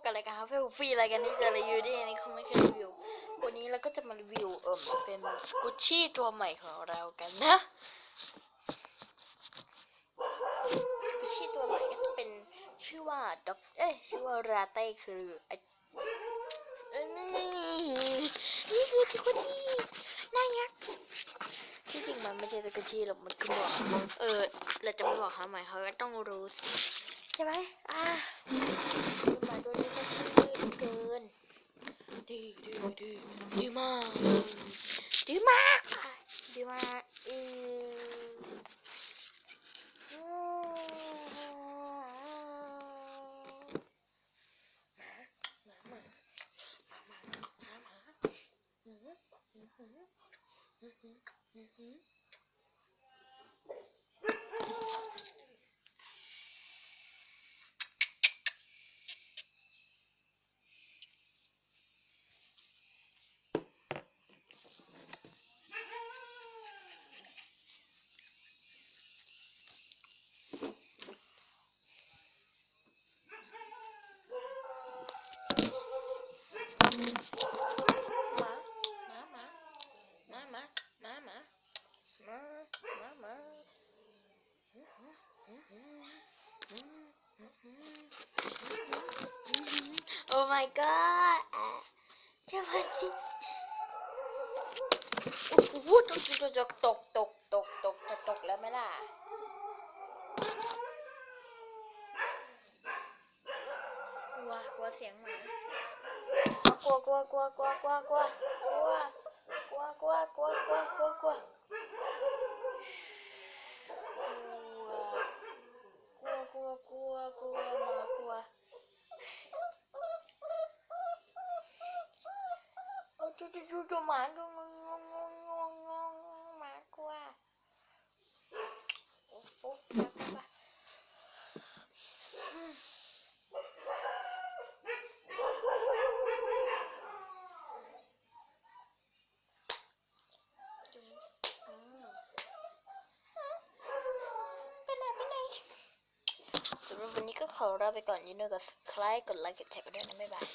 กับรายการคาเฟ่ฟรีรายการที่จะรีวิวที่อันนี้เขาไม่เคยรีวิววันนี้เราก็จะมารีวิวเป็นสกูชี่ตัวใหม่ของเรากันนะสกูชี่ตัวใหม่ก็จะเป็นชื่อว่าชื่อว่าราเต้คือนี่คือสกูชี่น่ารักที่จริงมันไม่ใช่สกูชี่หรอกมันคือหมวกเราจะไม่บอกเขาใหม่เขาก็ต้องรู้ใช่ไหมมาตัวนี้ก็ชื่อเกินดีมากดีมากโอ้ my god สวัสดีโอ้โหจะตกแล้วไหมล่ะกลัวเสียงหมากลัวกลัวดูหมาดูหมากลัวโอ้โหสำหรับวันนี้ก็ขอลาไปก่อนอย่าลืมกด subscribe กดไลค์กดแชร์กันด้วยนะบ๊ายบาย